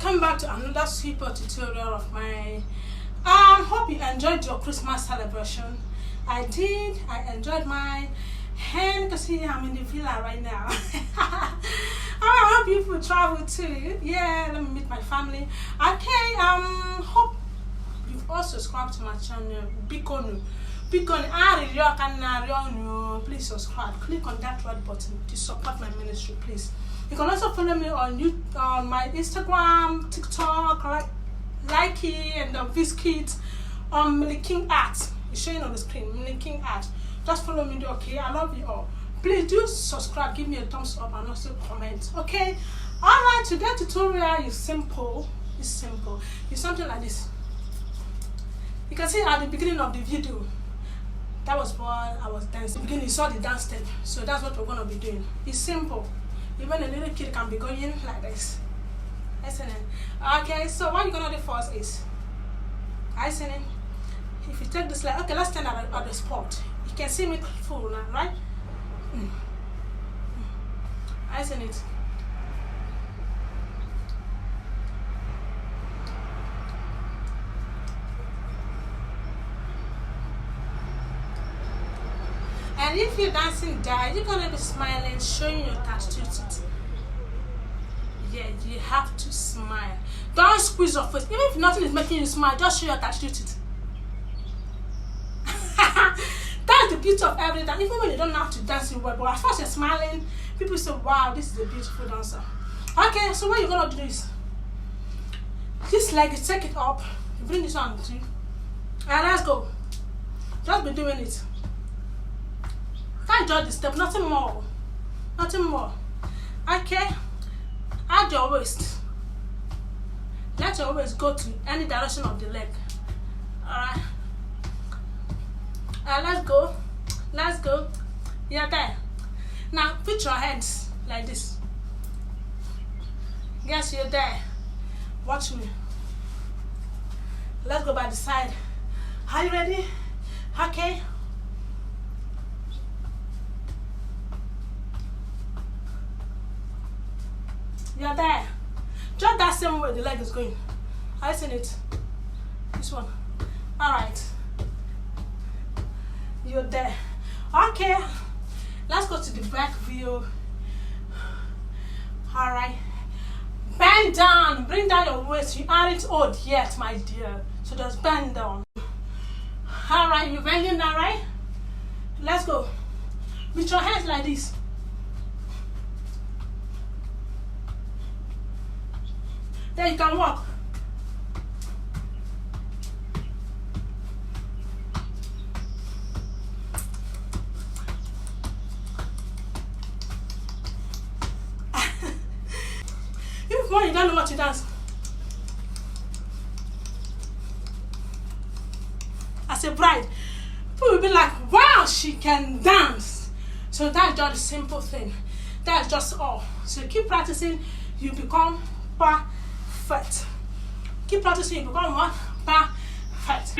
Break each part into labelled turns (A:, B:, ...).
A: welcome back to another super tutorial of mine. Hope you enjoyed your Christmas celebration. I did. I enjoyed mine. And you can see I'm in the villa right now. I hope you will travel too. Yeah, let me meet my family. Okay, hope you've all subscribed to my channel. Bikonu. Please subscribe. Click on that red button to support my ministry, please. You can also follow me on YouTube, on my Instagram, TikTok, like it, and Viscuit on King Art. It's showing on the screen, King Art. Just follow me, okay? I love you all. Please do subscribe, give me a thumbs up, and also comment, okay? Alright, today's tutorial is simple. It's simple. It's something like this. You can see at the beginning of the video, that was while I was dancing. Beginning, you saw the dance step, so that's what we're gonna be doing. It's simple. Even a little kid can be going like this. Isn't it? Okay, so what you're gonna do first is, isn't it? If you take this like, okay, let's stand at the spot. You can see me full now, right? Isn't it? And if you're dancing there, you're gonna be smiling, showing your tattoo teeth. Yeah, you have to smile. Don't squeeze your face. Even if nothing is making you smile, just show your tattoo teeth. That's the beauty of every dance. Even when you don't have to dance well, but at first you're smiling, people say, wow, this is a beautiful dancer. Okay, so what you're gonna do is this leg, you take it up, you bring this on to you, and let's go. Just be doing it. Can't judge the step, nothing more. Nothing more. Okay. Add your waist. Let your waist go to any direction of the leg. Alright. Let's go. Let's go. You're there. Now put your hands like this. Yes, you're there. Watch me. Let's go by the side. Are you ready? Okay. You're there. Just that same way the leg is going. I seen it. This one. Alright. You're there. Okay. Let's go to the back view. Alright. Bend down. Bring down your waist. You aren't old yet, my dear. So just bend down. Alright, you're bending down, right? Let's go. With your hands like this. Then you can walk. If one you don't know what to dance, as a bride, people will be like, wow, she can dance. So that's just a simple thing. That's just all. So keep practicing, you become perfect. Keep practicing, you become what? Perfect.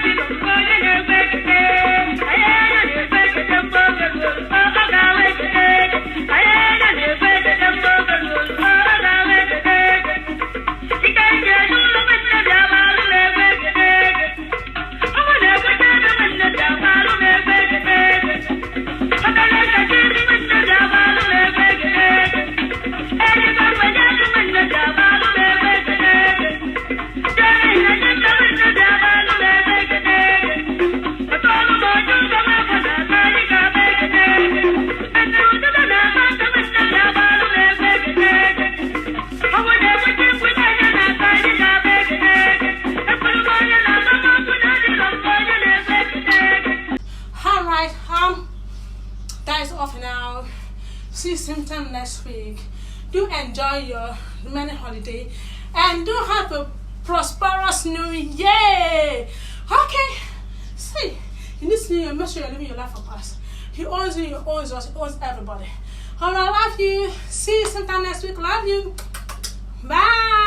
A: That is off now. See you sometime next week. Do enjoy your remaining holiday and do have a prosperous new year. Okay. See, in this new year, make sure you're living your life for past. He owns you, he owns us, he owns everybody. Alright, love you. See you sometime next week. Love you. Bye.